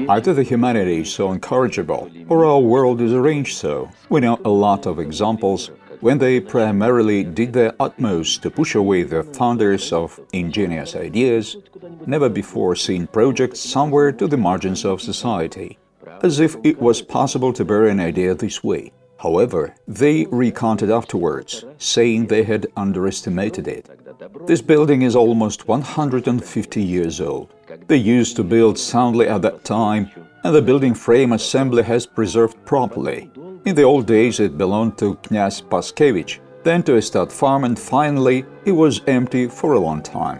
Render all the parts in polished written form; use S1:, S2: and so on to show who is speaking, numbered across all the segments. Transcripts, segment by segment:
S1: Either the humanity is so incorrigible, or our world is arranged so. We know a lot of examples when they primarily did their utmost to push away the founders of ingenious ideas, never-before-seen projects somewhere to the margins of society, as if it was possible to bury an idea this way. However, they recanted afterwards, saying they had underestimated it. This building is almost 150 years old. They used to build soundly at that time, and the building frame assembly has preserved properly. In the old days it belonged to Knyaz Paskevich, then to a stud farm, and finally it was empty for a long time.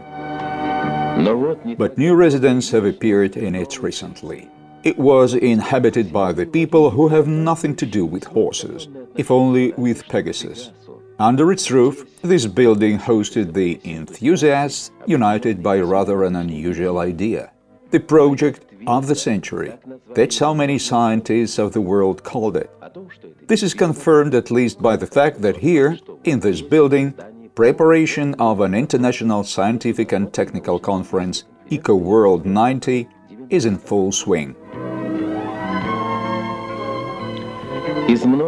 S1: But new residents have appeared in it recently. It was inhabited by the people who have nothing to do with horses, if only with Pegasus. Under its roof, this building hosted the enthusiasts united by rather an unusual idea. The project of the century. That's how many scientists of the world called it. This is confirmed at least by the fact that here, in this building, preparation of an international scientific and technical conference, EcoWorld 90, is in full swing.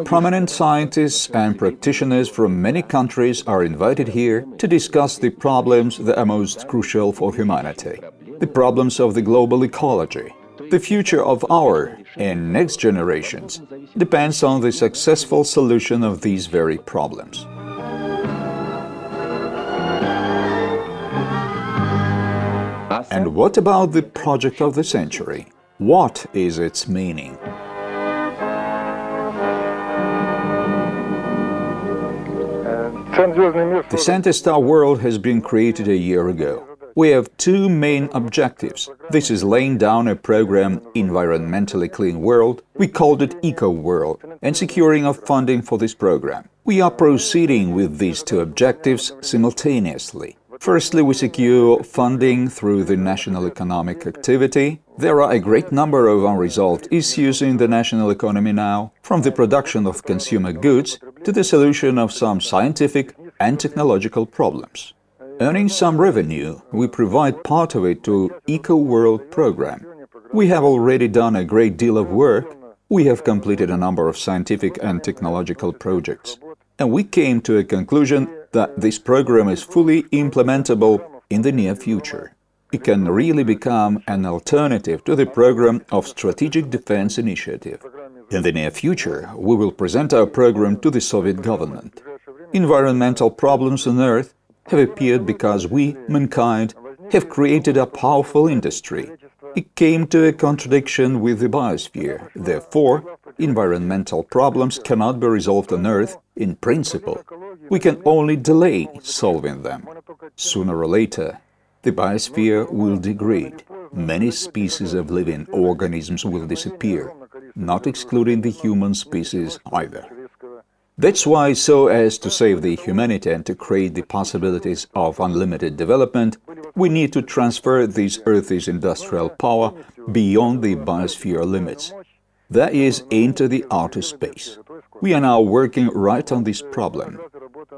S1: Prominent scientists and practitioners from many countries are invited here to discuss the problems that are most crucial for humanity, the problems of the global ecology. The future of our and next generations depends on the successful solution of these very problems. And what about the project of the century? What is its meaning? The CenterStar World has been created a year ago. We have two main objectives. This is laying down a program Environmentally Clean World, we called it EcoWorld, and securing of funding for this program. We are proceeding with these two objectives simultaneously. Firstly, we secure funding through the national economic activity. There are a great number of unresolved issues in the national economy now, from the production of consumer goods to the solution of some scientific and technological problems. Earning some revenue, we provide part of it to EcoWorld program. We have already done a great deal of work. We have completed a number of scientific and technological projects. And we came to a conclusion that this program is fully implementable in the near future. It can really become an alternative to the program of Strategic Defense Initiative. In the near future, we will present our program to the Soviet government. Environmental problems on Earth have appeared because we, mankind, have created a powerful industry. It came to a contradiction with the biosphere. Therefore, environmental problems cannot be resolved on Earth in principle. We can only delay solving them. Sooner or later, the biosphere will degrade. Many species of living organisms will disappear, not excluding the human species either. That's why, so as to save the humanity and to create the possibilities of unlimited development, we need to transfer this Earth's industrial power beyond the biosphere limits. That is, into the outer space. We are now working right on this problem.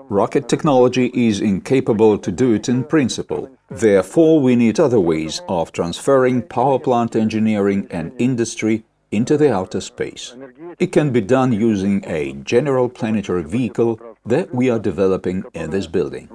S1: Rocket technology is incapable to do it in principle. Therefore, we need other ways of transferring power plant engineering and industry into the outer space. It can be done using a General Planetary Vehicle that we are developing in this building.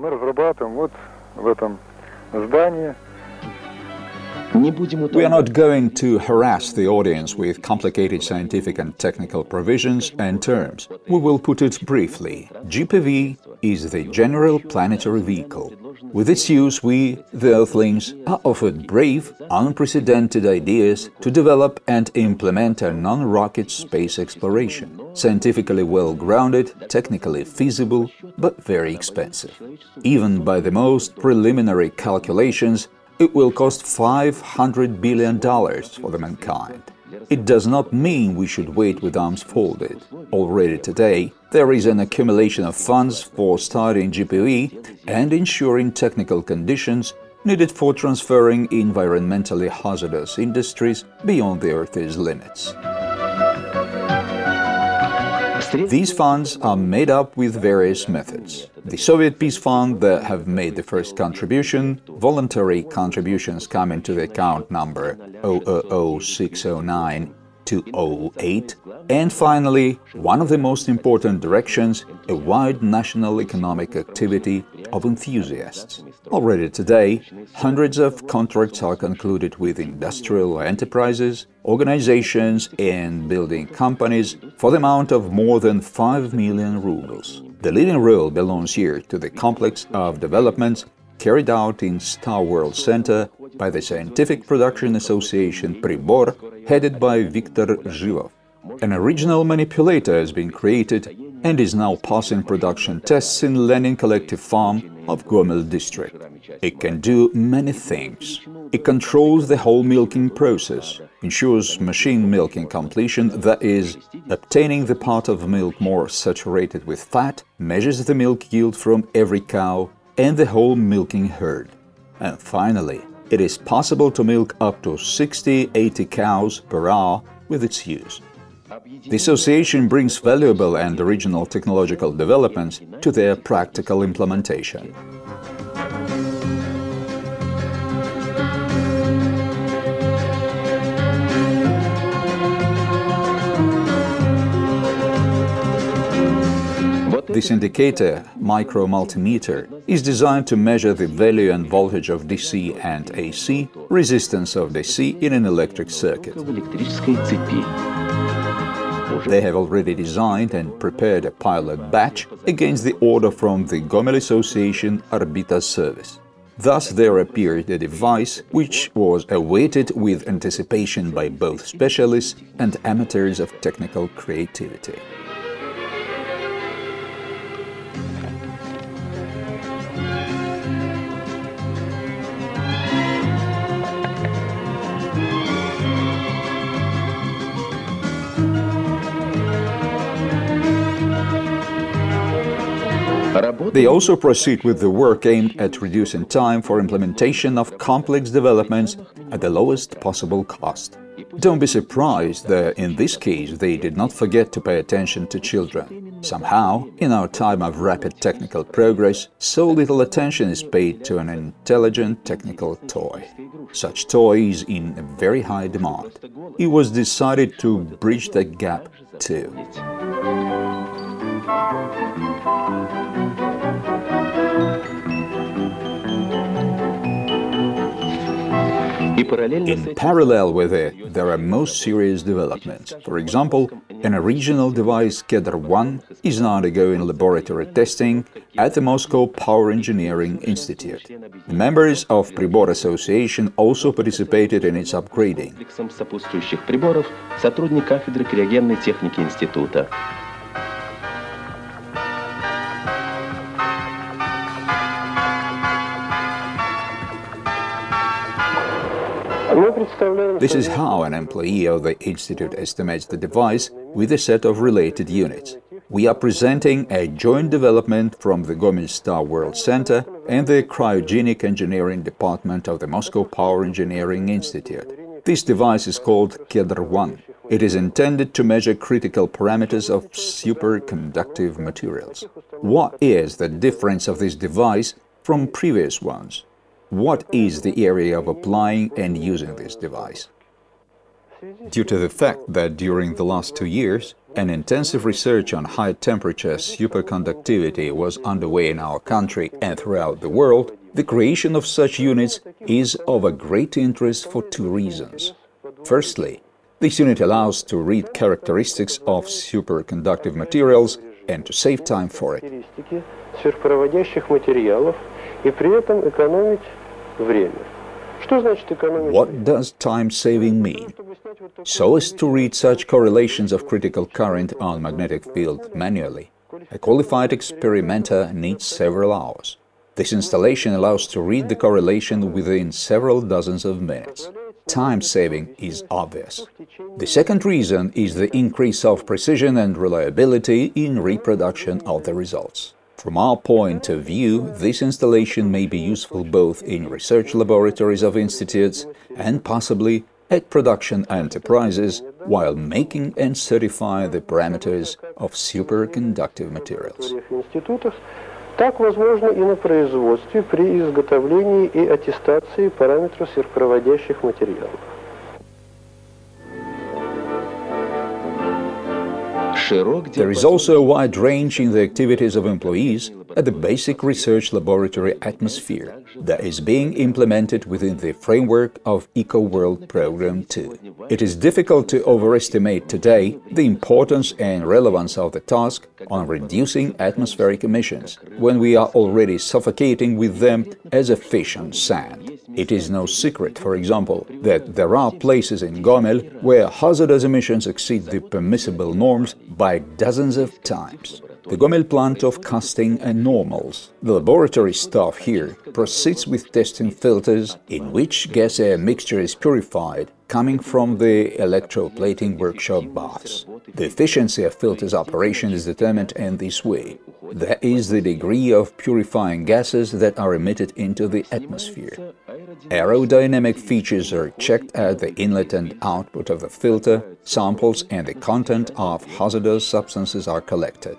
S1: We are not going to harass the audience with complicated scientific and technical provisions and terms. We will put it briefly. GPV is the General Planetary Vehicle. With its use, we, the Earthlings, are offered brave, unprecedented ideas to develop and implement a non-rocket space exploration. Scientifically well-grounded, technically feasible, but very expensive. Even by the most preliminary calculations, it will cost $500 billion for the mankind. It does not mean we should wait with arms folded. Already today, there is an accumulation of funds for starting GPV and ensuring technical conditions needed for transferring environmentally hazardous industries beyond the Earth's limits. These funds are made up with various methods. The Soviet Peace Fund that have made the first contribution, voluntary contributions come into the account number 000609-208, and finally, one of the most important directions, a wide national economic activity of enthusiasts. Already today, hundreds of contracts are concluded with industrial enterprises, organizations and building companies for the amount of more than 5 million rubles. The leading role belongs here to the complex of developments carried out in Starry World Center by the Scientific Production Association Pribor, headed by Viktor Zhivov. An original manipulator has been created and is now passing production tests in Lenin Collective Farm of Gomel district. It can do many things. It controls the whole milking process, ensures machine milking completion, that is, obtaining the part of milk more saturated with fat, measures the milk yield from every cow and the whole milking herd. And finally, it is possible to milk up to 60-80 cows per hour with its use. The association brings valuable and original technological developments to their practical implementation. This indicator, micro-multimeter, is designed to measure the value and voltage of DC and AC, resistance of DC in an electric circuit. They have already designed and prepared a pilot batch against the order from the Gomel Association Arbita Service. Thus there appeared a device which was awaited with anticipation by both specialists and amateurs of technical creativity. They also proceed with the work aimed at reducing time for implementation of complex developments at the lowest possible cost. Don't be surprised that in this case they did not forget to pay attention to children. Somehow, in our time of rapid technical progress, so little attention is paid to an intelligent technical toy. Such toy is in a very high demand. It was decided to bridge that gap too. In parallel with it, there are most serious developments. For example, an original device, Kedr-1, is now undergoing laboratory testing at the Moscow Power Engineering Institute. The members of Pribor Association also participated in its upgrading. This is how an employee of the Institute estimates the device with a set of related units. We are presenting a joint development from the CenterStar World Center and the Cryogenic Engineering Department of the Moscow Power Engineering Institute. This device is called Kedr-1. It is intended to measure critical parameters of superconductive materials. What is the difference of this device from previous ones? What is the area of applying and using this device? Due to the fact that during the last 2 years, an intensive research on high-temperature superconductivity was underway in our country and throughout the world, the creation of such units is of a great interest for 2 reasons. Firstly, this unit allows to read characteristics of superconductive materials and to save time for it. What does time-saving mean? So as to read such correlations of critical current on magnetic field manually, a qualified experimenter needs several hours. This installation allows to read the correlation within several dozens of minutes. Time-saving is obvious. The second reason is the increase of precision and reliability in reproduction of the results. From our point of view, this installation may be useful both in research laboratories of institutes and possibly at production enterprises while making and certifying the parameters of superconductive materials.
S2: Так возможно и на производстве при изготовлении и аттестации параметров сверхпроводящих материалов.
S1: There is also a wide range in the activities of employees at the basic research laboratory atmosphere that is being implemented within the framework of EcoWorld Program 2. It is difficult to overestimate today the importance and relevance of the task on reducing atmospheric emissions, when we are already suffocating with them as a fish on sand. It is no secret, for example, that there are places in Gomel where hazardous emissions exceed the permissible norms by dozens of times. The Gomel plant of casting and normals. The laboratory staff here proceeds with testing filters in which gas-air mixture is purified, coming from the electroplating workshop baths. The efficiency of filters operation is determined in this way. That is the degree of purifying gases that are emitted into the atmosphere. Aerodynamic features are checked at the inlet and output of the filter, samples and the content of hazardous substances are collected.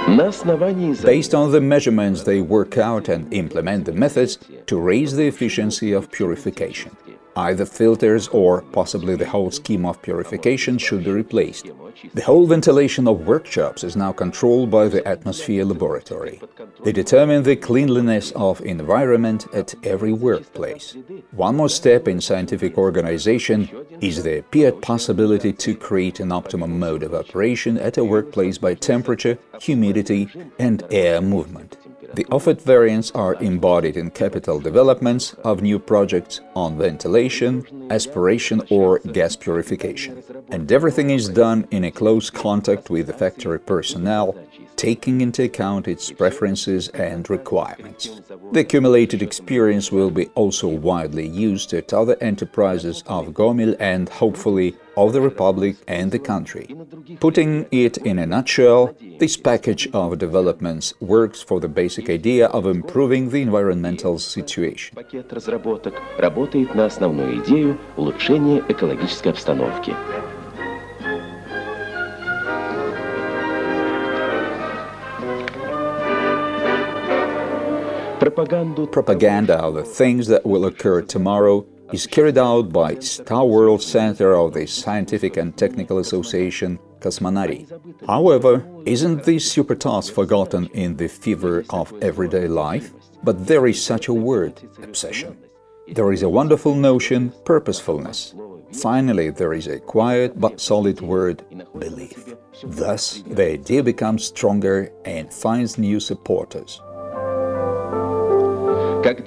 S1: Based on the measurements, they work out and implement the methods to raise the efficiency of purification. Either filters or possibly the whole scheme of purification should be replaced. The whole ventilation of workshops is now controlled by the atmosphere laboratory. They determine the cleanliness of environment at every workplace. One more step in scientific organization is the apparent possibility to create an optimum mode of operation at a workplace by temperature, humidity and air movement. The offered variants are embodied in capital developments of new projects on ventilation, aspiration or gas purification. And everything is done in a close contact with the factory personnel, taking into account its preferences and requirements. The accumulated experience will be also widely used at other enterprises of Gomel and, hopefully, of the Republic and the country. Putting it in a nutshell, this package of developments works for the basic idea of improving the environmental situation.
S3: Пакет разработок работает на основную идею улучшения экологической обстановки.
S1: Propaganda of the things that will occur tomorrow is carried out by Starry World Center of the Scientific and Technical Association, Cosmonautics. However, isn't this super task forgotten in the fever of everyday life? But there is such a word, obsession. There is a wonderful notion, purposefulness. Finally, there is a quiet but solid word, belief. Thus, the idea becomes stronger and finds new supporters.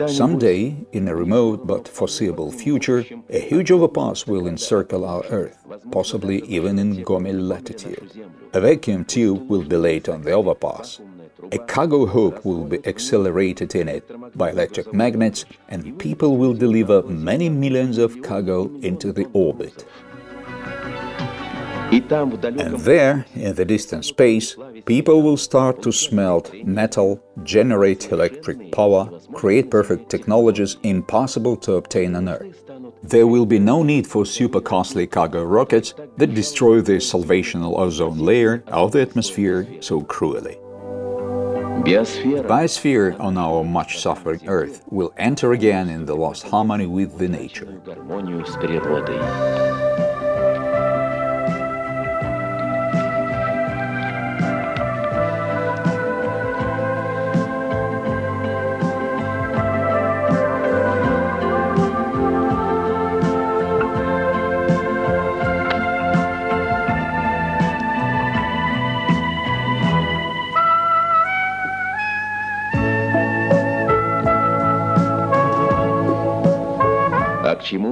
S1: Someday, in a remote but foreseeable future, a huge overpass will encircle our Earth, possibly even in Gomel latitude. A vacuum tube will be laid on the overpass. A cargo hoop will be accelerated in it by electric magnets, and people will deliver many millions of cargo into the orbit. And there, in the distant space, people will start to smelt metal, generate electric power, create perfect technologies impossible to obtain on Earth. There will be no need for super costly cargo rockets that destroy the salvational ozone layer of the atmosphere so cruelly. The biosphere on our much suffering Earth will enter again in the lost harmony with the nature.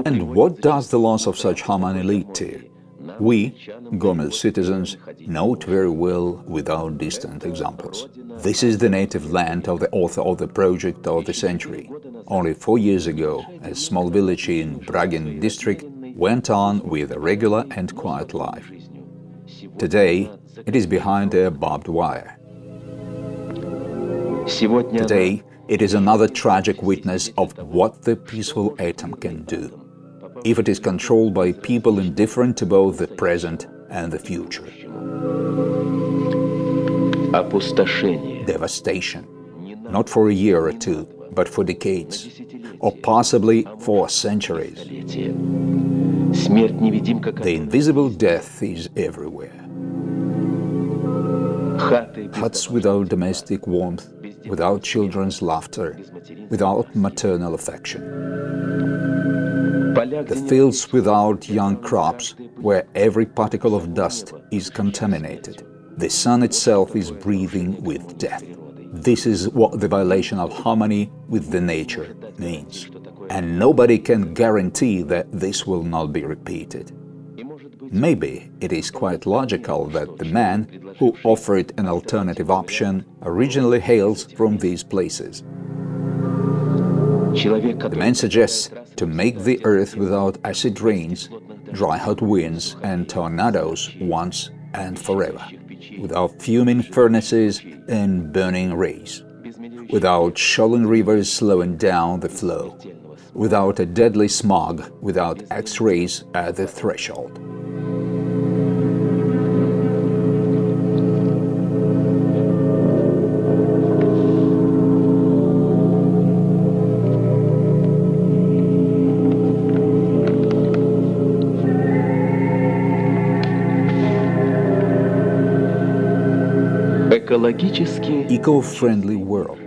S1: And what does the loss of such harmony lead to? We, Gomel citizens, know it very well without distant examples. This is the native land of the author of the project of the century. Only 4 years ago, a small village in Bragin district went on with a regular and quiet life. Today, it is behind a barbed wire. Today, It is another tragic witness of what the peaceful atom can do, if it is controlled by people indifferent to both the present and the future. Devastation, not for a year or two, but for decades, or possibly for centuries. The invisible death is everywhere. Huts without domestic warmth, without children's laughter, without maternal affection. The fields without young crops, where every particle of dust is contaminated. The sun itself is breathing with death. This is what the violation of harmony with the nature means. And nobody can guarantee that this will not be repeated. Maybe it is quite logical that the man who offered an alternative option originally hails from these places. The man suggests to make the earth without acid rains, dry hot winds and tornadoes once and forever, without fuming furnaces and burning rays, without shoaling rivers slowing down the flow, without a deadly smog, without X-rays at the threshold. Eco-friendly world.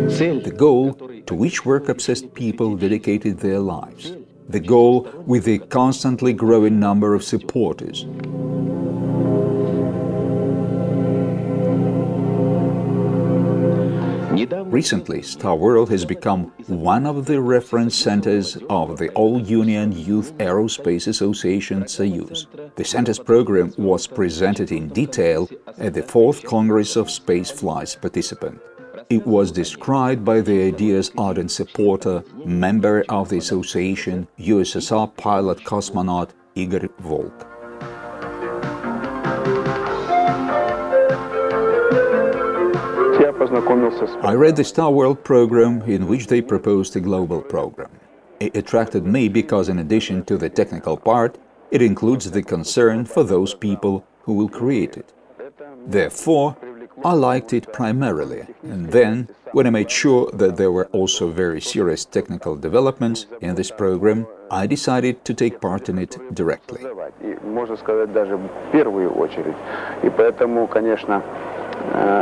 S1: The goal to which work-obsessed people dedicated their lives. The goal with a constantly growing number of supporters. Recently, Star World has become one of the reference centers of the All-Union Youth Aerospace Association Soyuz. The center's program was presented in detail at the 4th Congress of Spaceflight's participants. It was described by the idea's ardent supporter, member of the association, USSR pilot cosmonaut Igor Volk. I read the Star World program in which they proposed a global program. It attracted me because in addition to the technical part, it includes the concern for those people who will create it. Therefore, I liked it primarily, and then, when I made sure that there were also very serious technical developments in this program, I decided to take part in it directly.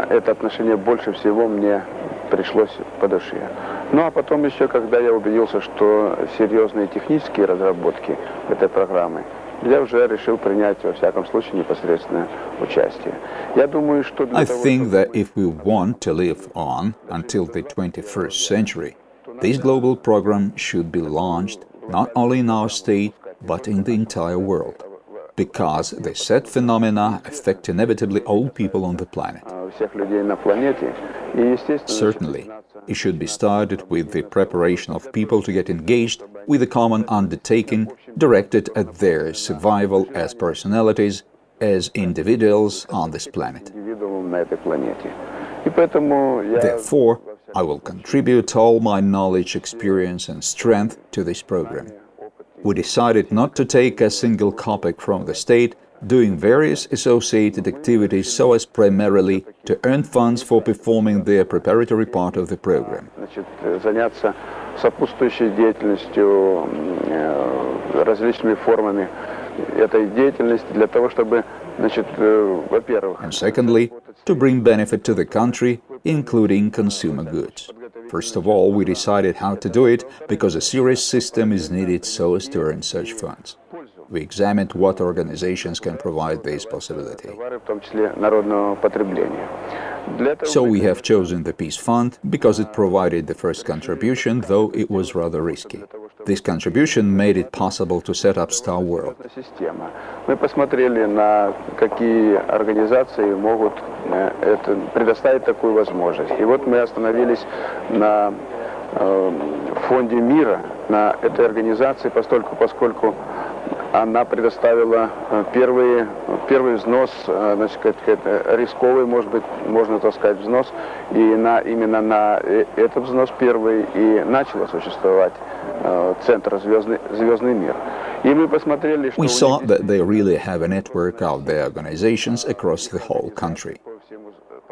S2: Это отношение больше всего мне пришлось по душе. Ну а потом еще, когда я убедился, что серьезные технические разработки этой программы, я уже решил принять, во всяком случае, непосредственное участие. Я думаю, что для того,
S1: I think that if we want to live on until the 21st century, this global program should be launched not only in our state, but in the entire world. Because the said phenomena affect inevitably all people on the planet. Certainly, it should be started with the preparation of people to get engaged with a common undertaking directed at their survival as personalities, as individuals on this planet. Therefore, I will contribute all my knowledge, experience and strength to this program. We decided not to take a single kopeck from the state, doing various associated activities so as primarily to earn funds for performing their preparatory part of the program.
S2: Заняться сопутствующей деятельностью, различными формами этой деятельности для того, чтобы, во-первых,
S1: and secondly, to bring benefit to the country, including consumer goods. First of all, we decided how to do it, because a serious system is needed so as to earn such funds. We examined what organizations can provide this possibility. So we have chosen the Peace Fund, because it provided the first contribution, though it was rather risky. This contribution made it possible to set up Star World.
S2: Мы посмотрели на какие организации могут предоставить такую возможность. И вот мы остановились на Фонде мира, на этой организации, поскольку она предоставила первый взнос, значит, рисковый, может быть, можно так сказать, взнос, и именно на этот взнос первый и начало существовать центр «Звездный мир». И мы посмотрели, что
S1: We saw that they really have a network of their organizations across the whole country.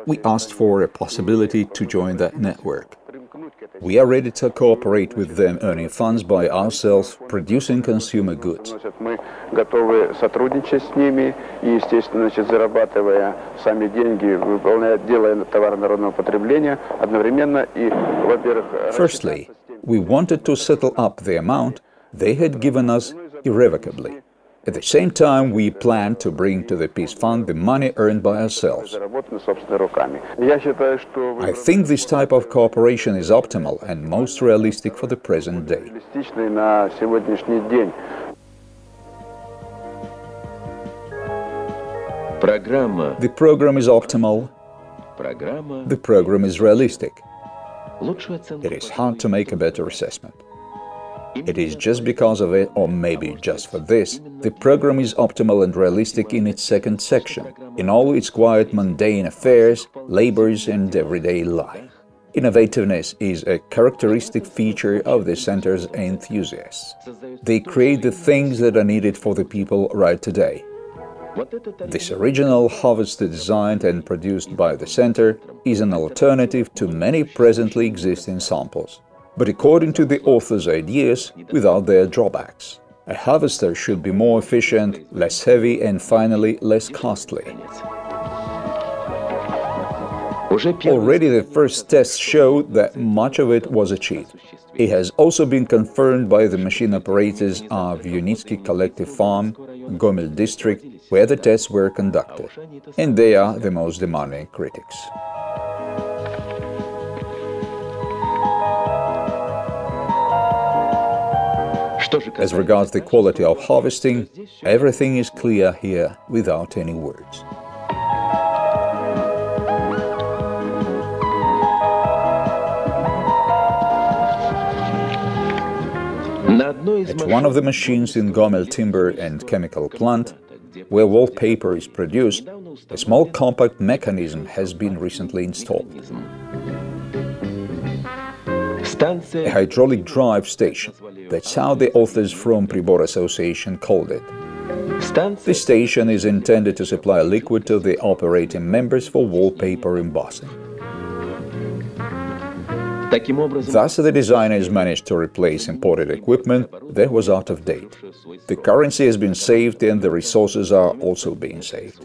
S1: We asked for a possibility to join that network. We are ready to cooperate with them, earning funds by ourselves, producing consumer goods.
S2: Мы готовы сотрудничать с ними и, естественно, значит, зарабатывая сами деньги, делая товар народного потребления, одновременно и, во-первых...
S1: Firstly, we wanted to settle up the amount they had given us irrevocably. At the same time, we planned to bring to the Peace Fund the money earned by ourselves. I think this type of cooperation is optimal and most realistic for the present day. The program is optimal. The program is realistic. It is hard to make a better assessment. It is just because of it, or maybe just for this, the program is optimal and realistic in its second section, in all its quiet mundane affairs, labors and everyday life. Innovativeness is a characteristic feature of the center's enthusiasts. They create the things that are needed for the people right today. This original harvest designed and produced by the center is an alternative to many presently existing samples, but according to the author's ideas, without their drawbacks. A harvester should be more efficient, less heavy and finally less costly. Already the first tests showed that much of it was achieved. It has also been confirmed by the machine operators of Unitsky Collective Farm, Gomel district, where the tests were conducted, and they are the most demanding critics. As regards the quality of harvesting, everything is clear here without any words. At one of the machines in Gomel Timber and Chemical Plant, where wallpaper is produced, a small compact mechanism has been recently installed. A hydraulic drive station. That's how the authors from Pribor Association called it. The station is intended to supply liquid to the operating members for wallpaper embossing. Thus, the designers managed to replace imported equipment that was out of date. The currency has been saved and the resources are also being saved.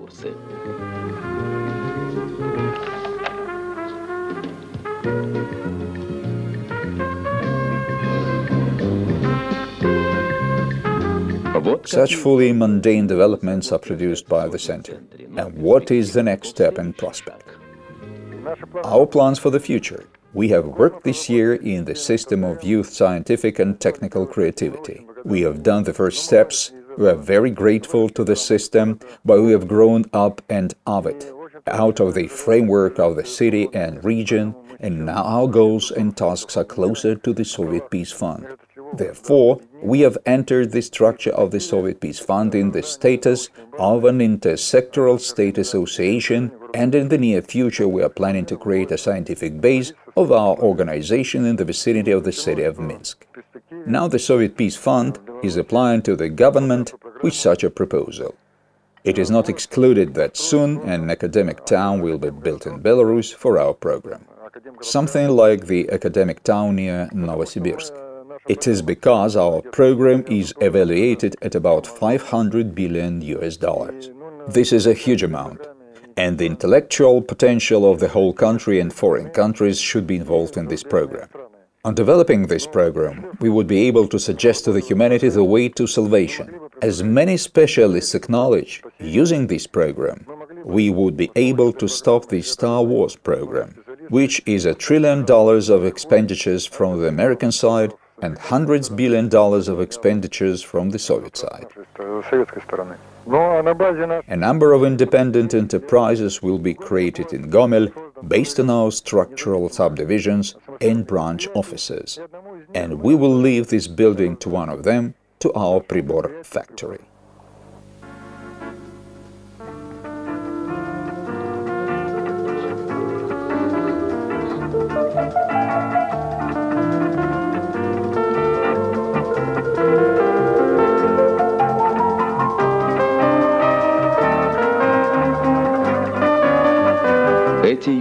S1: Such fully mundane developments are produced by the center. And what is the next step and prospect? Our plans for the future. We have worked this year in the system of youth scientific and technical creativity. We have done the first steps. We are very grateful to the system, but we have grown up and of it, out of the framework of the city and region, and now our goals and tasks are closer to the Soviet Peace Fund. Therefore, we have entered the structure of the Soviet Peace Fund in the status of an intersectoral state association, and in the near future we are planning to create a scientific base of our organization in the vicinity of the city of Minsk. Now the Soviet Peace Fund is applying to the government with such a proposal. It is not excluded that soon an academic town will be built in Belarus for our program. Something like the academic town near Novosibirsk. It is because our program is evaluated at about $500 billion. This is a huge amount, and the intellectual potential of the whole country and foreign countries should be involved in this program. On developing this program, we would be able to suggest to the humanity the way to salvation. As many specialists acknowledge, using this program, we would be able to stop the Star Wars program, which is $1 trillion of expenditures from the American side and hundreds billion dollars of expenditures from the Soviet side. A number of independent enterprises will be created in Gomel based on our structural subdivisions and branch offices, and we will leave this building to one of them to our Pribor factory.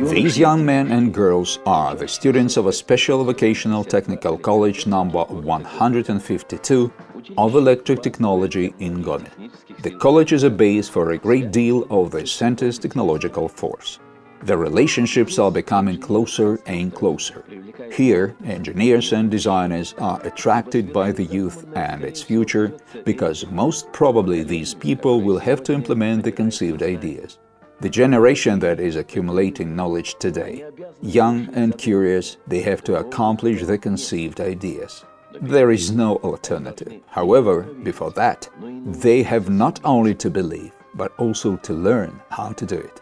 S1: These young men and girls are the students of a special vocational technical college number 152 of electric technology in Gomel. The college is a base for a great deal of the center's technological force. The relationships are becoming closer and closer. Here, engineers and designers are attracted by the youth and its future, because most probably these people will have to implement the conceived ideas. The generation that is accumulating knowledge today, young and curious, they have to accomplish the conceived ideas. There is no alternative. However, before that, they have not only to believe, but also to learn how to do it.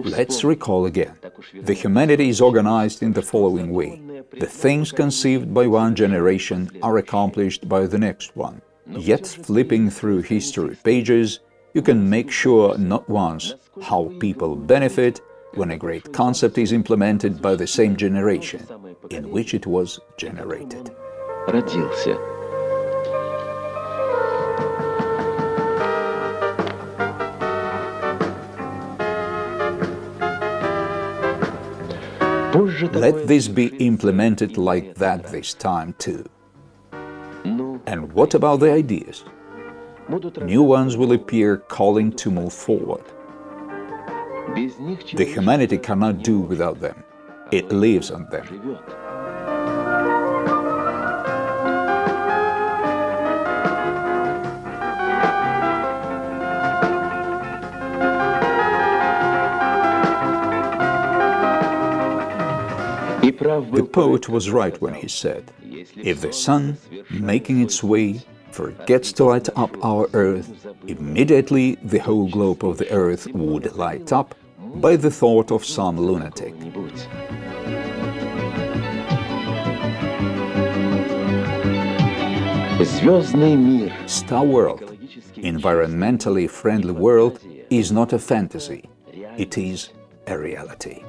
S1: Let's recall again. The humanity is organized in the following way. The things conceived by one generation are accomplished by the next one. Yet, flipping through history pages, you can make sure not once how people benefit when a great concept is implemented by the same generation in which it was generated. Let this be implemented like that this time too. And what about the ideas? New ones will appear calling to move forward. The humanity cannot do without them. It lives on them. The poet was right when he said, "If the sun, making its way, forgets to light up our earth, immediately the whole globe of the earth would light up by the thought of some lunatic." Star World, environmentally friendly world, is not a fantasy, it is a reality.